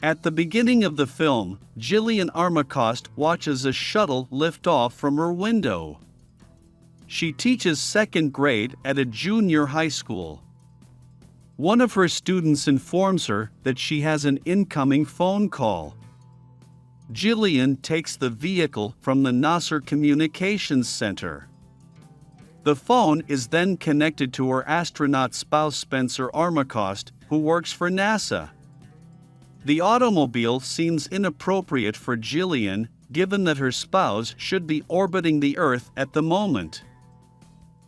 At the beginning of the film, Jillian Armacost watches a shuttle lift off from her window. She teaches second grade at a junior high school. One of her students informs her that she has an incoming phone call. Gillian takes the vehicle from the Nasser Communications Center. The phone is then connected to her astronaut spouse Spencer Armacost, who works for NASA. The automobile seems inappropriate for Gillian, given that her spouse should be orbiting the Earth at the moment.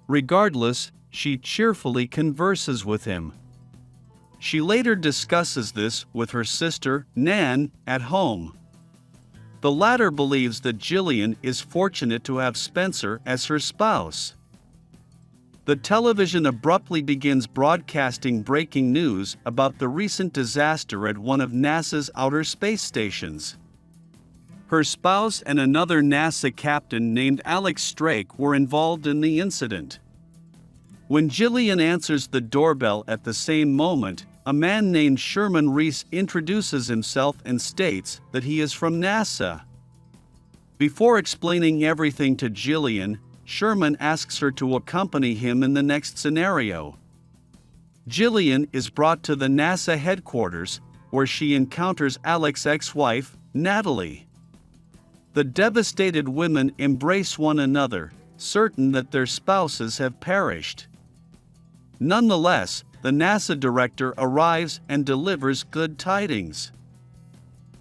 Regardless, she cheerfully converses with him. She later discusses this with her sister, Nan, at home. The latter believes that Gillian is fortunate to have Spencer as her spouse. The television abruptly begins broadcasting breaking news about the recent disaster at one of NASA's outer space stations. Her spouse and another NASA captain named Alex Strake were involved in the incident. When Gillian answers the doorbell at the same moment, a man named Sherman introduces himself and states that he is from NASA. Before explaining everything to Gillian, Sherman asks her to accompany him in the next scenario. Gillian is brought to the NASA headquarters, where she encounters Alex's ex-wife, Natalie. The devastated women embrace one another, certain that their spouses have perished. Nonetheless, the NASA director arrives and delivers good tidings.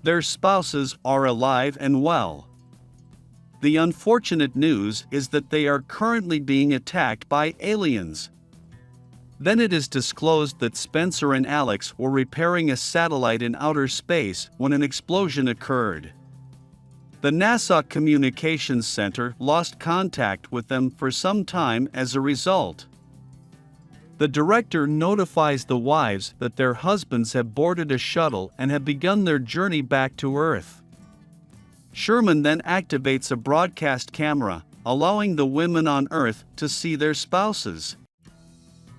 Their spouses are alive and well. The unfortunate news is that they are currently being attacked by aliens. Then it is disclosed that Spencer and Alex were repairing a satellite in outer space when an explosion occurred. The Nasser Communications Center lost contact with them for some time as a result. The director notifies the wives that their husbands have boarded a shuttle and have begun their journey back to Earth. Sherman then activates a broadcast camera, allowing the women on Earth to see their spouses.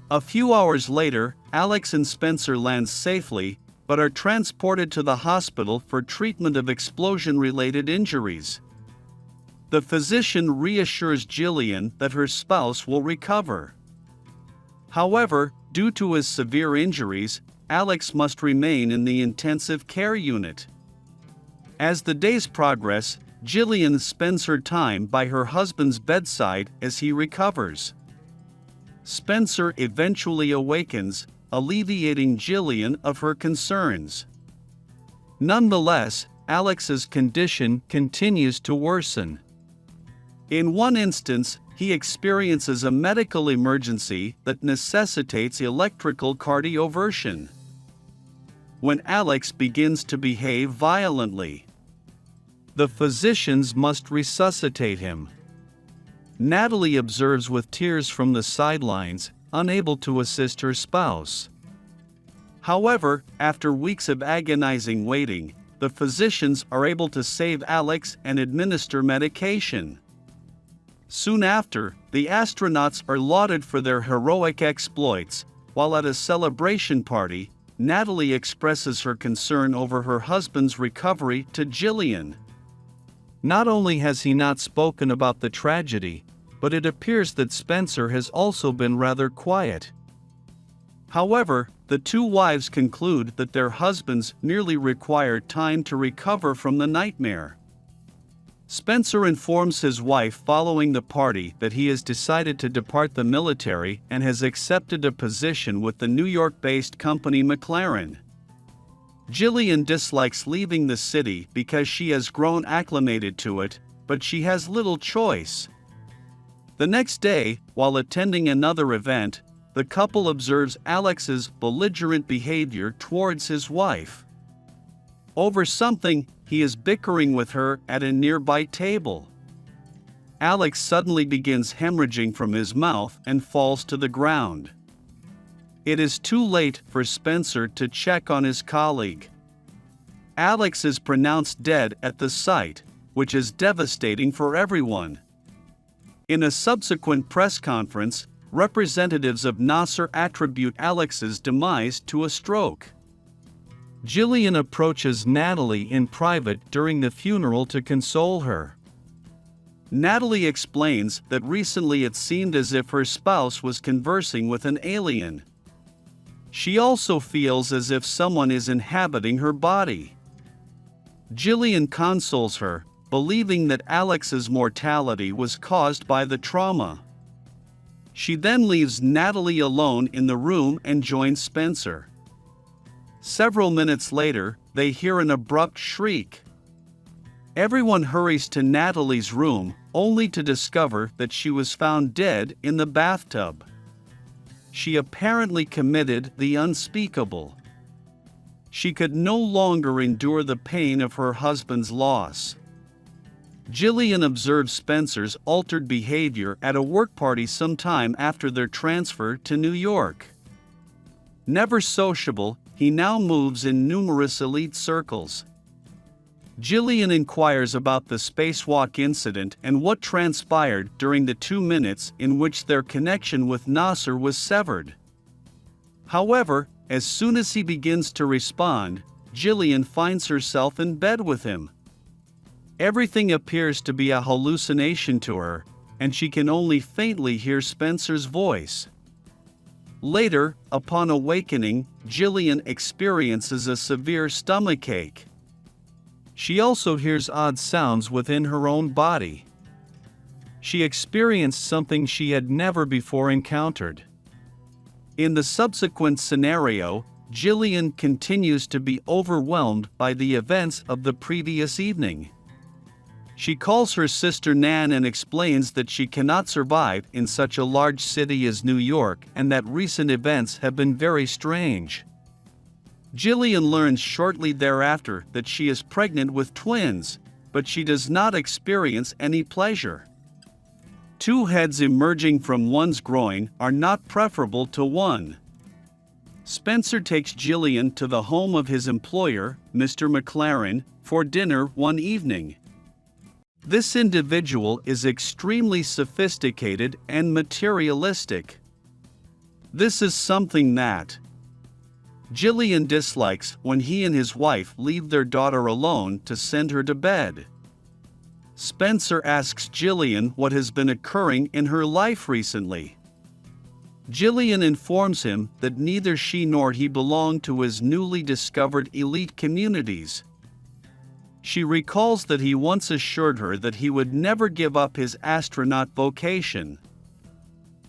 A few hours later, Alex and Spencer land safely, but are transported to the hospital for treatment of explosion-related injuries. The physician reassures Gillian that her spouse will recover. However, due to his severe injuries, Alex must remain in the intensive care unit. As the days progress, Gillian spends her time by her husband's bedside as he recovers. Spencer eventually awakens, alleviating Gillian of her concerns. Nonetheless, Alex's condition continues to worsen. In one instance, he experiences a medical emergency that necessitates electrical cardioversion. When Alex begins to behave violently, the physicians must resuscitate him. Natalie observes with tears from the sidelines, unable to assist her spouse. However, after weeks of agonizing waiting, the physicians are able to save Alex and administer medication. Soon after, the astronauts are lauded for their heroic exploits, while at a celebration party, Natalie expresses her concern over her husband's recovery to Gillian. Not only has he not spoken about the tragedy, but it appears that Spencer has also been rather quiet. However, the two wives conclude that their husbands merely require time to recover from the nightmare. Spencer informs his wife following the party that he has decided to depart the military and has accepted a position with the New York-based company McLaren. Gillian dislikes leaving the city because she has grown acclimated to it, but she has little choice. The next day, while attending another event, the couple observes Alex's belligerent behavior towards his wife. Over something, he is bickering with her at a nearby table. Alex suddenly begins hemorrhaging from his mouth and falls to the ground. It is too late for Spencer to check on his colleague. Alex is pronounced dead at the site, which is devastating for everyone. In a subsequent press conference, representatives of Nasser attribute Alex's demise to a stroke. Gillian approaches Natalie in private during the funeral to console her. Natalie explains that recently it seemed as if her spouse was conversing with an alien. She also feels as if someone is inhabiting her body. Gillian consoles her, believing that Alex's mortality was caused by the trauma. She then leaves Natalie alone in the room and joins Spencer. Several minutes later, they hear an abrupt shriek. Everyone hurries to Natalie's room, only to discover that she was found dead in the bathtub. She apparently committed the unspeakable. She could no longer endure the pain of her husband's loss. Gillian observes Spencer's altered behavior at a work party sometime after their transfer to New York. Never sociable, he now moves in numerous elite circles. Gillian inquires about the spacewalk incident and what transpired during the 2 minutes in which their connection with Nasser was severed. However, as soon as he begins to respond, Gillian finds herself in bed with him. Everything appears to be a hallucination to her, and she can only faintly hear Spencer's voice. Later, upon awakening, Gillian experiences a severe stomachache. She also hears odd sounds within her own body. She experienced something she had never before encountered. In the subsequent scenario, Gillian continues to be overwhelmed by the events of the previous evening. She calls her sister Nan and explains that she cannot survive in such a large city as New York and that recent events have been very strange. Gillian learns shortly thereafter that she is pregnant with twins, but she does not experience any pleasure. 2 heads emerging from one's groin are not preferable to one. Spencer takes Gillian to the home of his employer, Mr. McLaren, for dinner one evening. This individual is extremely sophisticated and materialistic. This is something that Gillian dislikes when he and his wife leave their daughter alone to send her to bed. Spencer asks Gillian what has been occurring in her life recently. Gillian informs him that neither she nor he belong to his newly discovered elite communities. She recalls that he once assured her that he would never give up his astronaut vocation.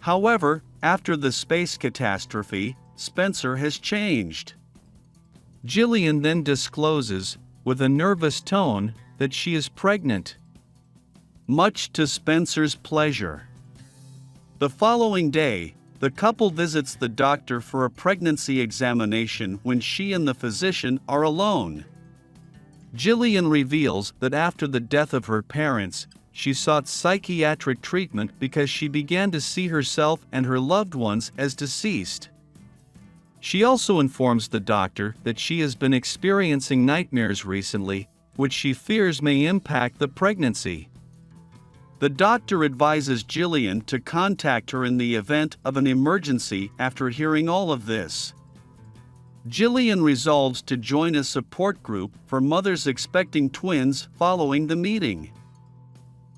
However, after the space catastrophe, Spencer has changed. Gillian then discloses, with a nervous tone, that she is pregnant. Much to Spencer's pleasure. The following day, the couple visits the doctor for a pregnancy examination when she and the physician are alone. Gillian reveals that after the death of her parents, she sought psychiatric treatment because she began to see herself and her loved ones as deceased. She also informs the doctor that she has been experiencing nightmares recently, which she fears may impact the pregnancy. The doctor advises Gillian to contact her in the event of an emergency after hearing all of this. Gillian resolves to join a support group for mothers expecting twins following the meeting.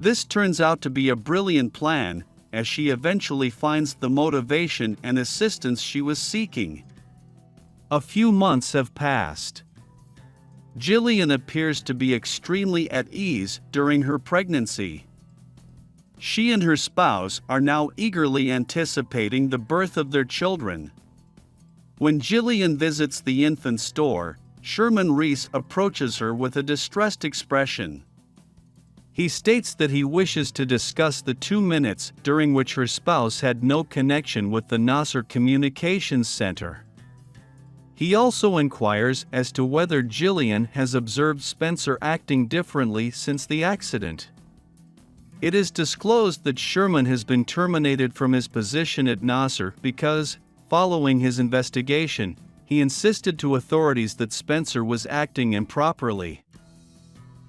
This turns out to be a brilliant plan, as she eventually finds the motivation and assistance she was seeking. A few months have passed. Gillian appears to be extremely at ease during her pregnancy. She and her spouse are now eagerly anticipating the birth of their children. When Gillian visits the infant store, Sherman Reese approaches her with a distressed expression. He states that he wishes to discuss the 2 minutes during which her spouse had no connection with the Nasser Communications Center. He also inquires as to whether Gillian has observed Spencer acting differently since the accident. It is disclosed that Sherman has been terminated from his position at Nasser because, following his investigation, he insisted to authorities that Spencer was acting improperly.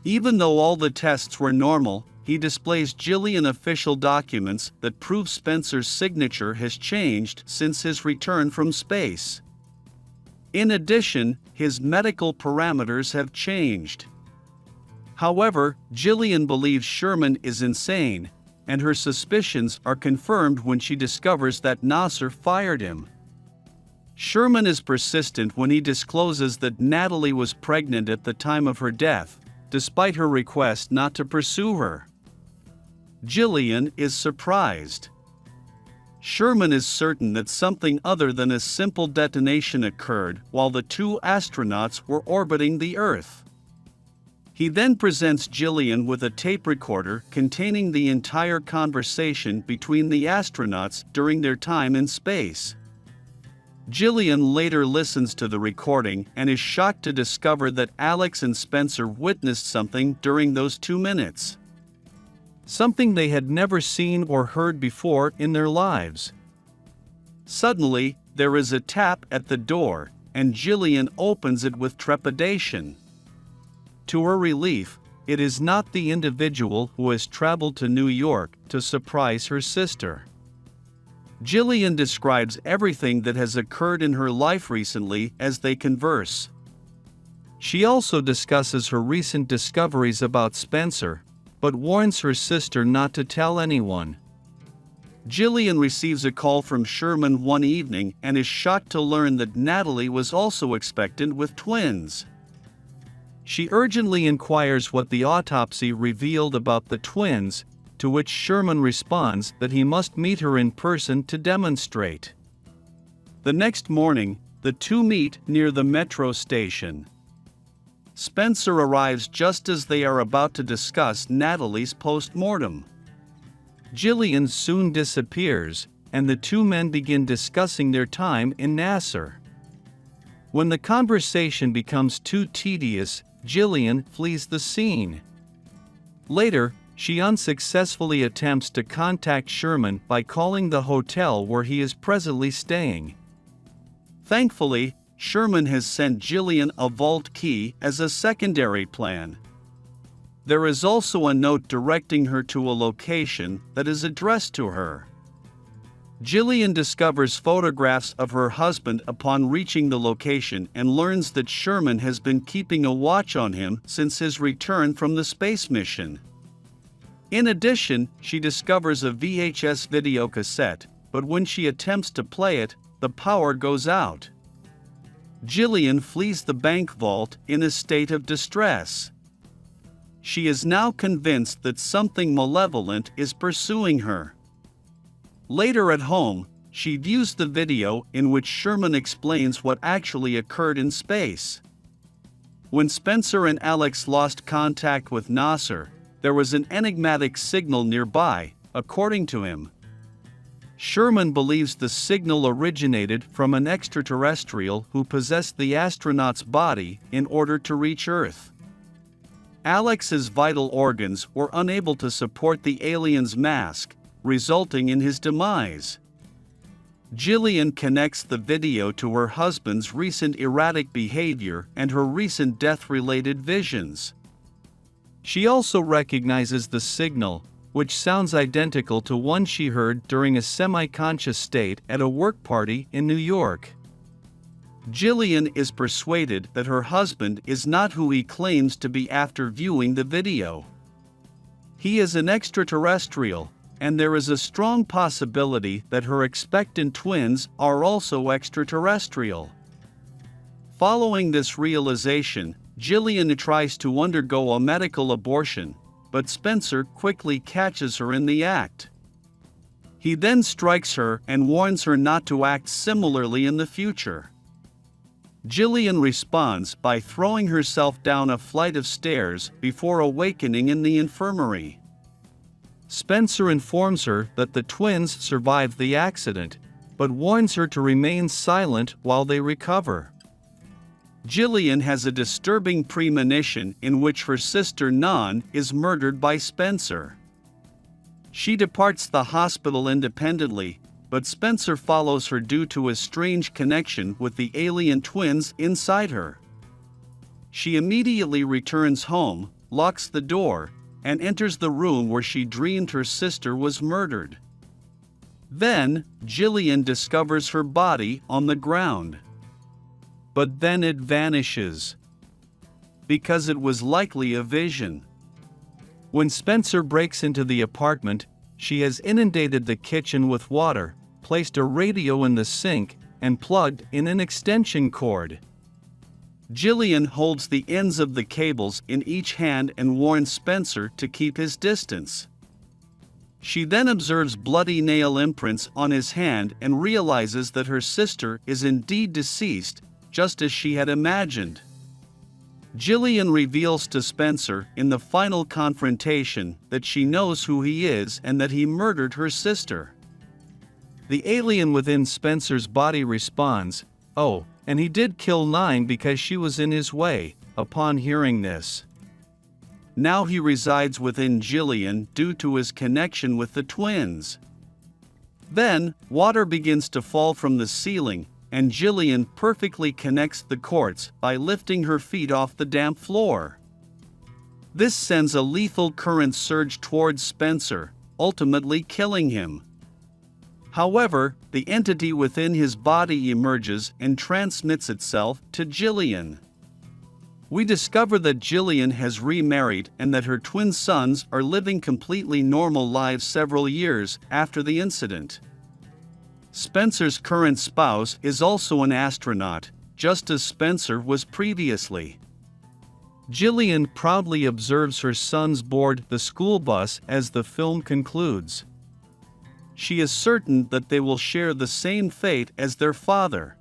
Even though all the tests were normal, he displays Gillian official documents that prove Spencer's signature has changed since his return from space. In addition, his medical parameters have changed. However, Gillian believes Sherman is insane, and her suspicions are confirmed when she discovers that Nasser fired him. Sherman is persistent when he discloses that Natalie was pregnant at the time of her death, despite her request not to pursue her. Gillian is surprised. Sherman is certain that something other than a simple detonation occurred while the two astronauts were orbiting the Earth. He then presents Gillian with a tape recorder containing the entire conversation between the astronauts during their time in space. Gillian later listens to the recording and is shocked to discover that Alex and Spencer witnessed something during those 2 minutes. Something they had never seen or heard before in their lives. Suddenly, there is a tap at the door, and Gillian opens it with trepidation. To her relief, it is not the individual who has traveled to New York to surprise her sister. Gillian describes everything that has occurred in her life recently as they converse. She also discusses her recent discoveries about Spencer, but warns her sister not to tell anyone. Gillian receives a call from Sherman one evening and is shocked to learn that Natalie was also expectant with twins. She urgently inquires what the autopsy revealed about the twins, to which Sherman responds that he must meet her in person to demonstrate. The next morning, the two meet near the metro station. Spencer arrives just as they are about to discuss Natalie's post-mortem. Gillian soon disappears, and the two men begin discussing their time in Nasser. When the conversation becomes too tedious, Gillian flees the scene. Later, she unsuccessfully attempts to contact Sherman by calling the hotel where he is presently staying. Thankfully, Sherman has sent Gillian a vault key as a secondary plan. There is also a note directing her to a location that is addressed to her. Gillian discovers photographs of her husband upon reaching the location and learns that Sherman has been keeping a watch on him since his return from the space mission. In addition, she discovers a VHS video cassette, but when she attempts to play it, the power goes out. Gillian flees the bank vault in a state of distress. She is now convinced that something malevolent is pursuing her. Later at home, she views the video in which Sherman explains what actually occurred in space. When Spencer and Alex lost contact with Nasser, there was an enigmatic signal nearby, according to him. Sherman believes the signal originated from an extraterrestrial who possessed the astronaut's body in order to reach Earth. Alex's vital organs were unable to support the alien's mask, resulting in his demise. Gillian connects the video to her husband's recent erratic behavior and her recent death-related visions. She also recognizes the signal, which sounds identical to one she heard during a semi-conscious state at a work party in New York. Gillian is persuaded that her husband is not who he claims to be after viewing the video. He is an extraterrestrial, and there is a strong possibility that her expectant twins are also extraterrestrial. Following this realization, Gillian tries to undergo a medical abortion, but Spencer quickly catches her in the act. He then strikes her and warns her not to act similarly in the future. Gillian responds by throwing herself down a flight of stairs before awakening in the infirmary. Spencer informs her that the twins survived the accident, but warns her to remain silent while they recover. Gillian has a disturbing premonition in which her sister Nan is murdered by Spencer. She departs the hospital independently, but Spencer follows her due to a strange connection with the alien twins inside her. She immediately returns home, locks the door, and enters the room where she dreamed her sister was murdered. Then, Gillian discovers her body on the ground. but then it vanishes. Because it was likely a vision. When Spencer breaks into the apartment, she has inundated the kitchen with water, placed a radio in the sink, and plugged in an extension cord. Gillian holds the ends of the cables in each hand and warns Spencer to keep his distance. She then observes bloody nail imprints on his hand and realizes that her sister is indeed deceased, just as she had imagined. Gillian reveals to Spencer in the final confrontation that she knows who he is and that he murdered her sister. The alien within Spencer's body responds, "Oh, and he did kill 9 because she was in his way," upon hearing this. Now he resides within Gillian due to his connection with the twins. Then, water begins to fall from the ceiling, and Gillian perfectly connects the cords by lifting her feet off the damp floor. This sends a lethal current surge towards Spencer, ultimately killing him. However, the entity within his body emerges and transmits itself to Gillian. We discover that Gillian has remarried and that her twin sons are living completely normal lives several years after the incident. Spencer's current spouse is also an astronaut, just as Spencer was previously. Gillian proudly observes her sons board the school bus as the film concludes. She is certain that they will share the same fate as their father.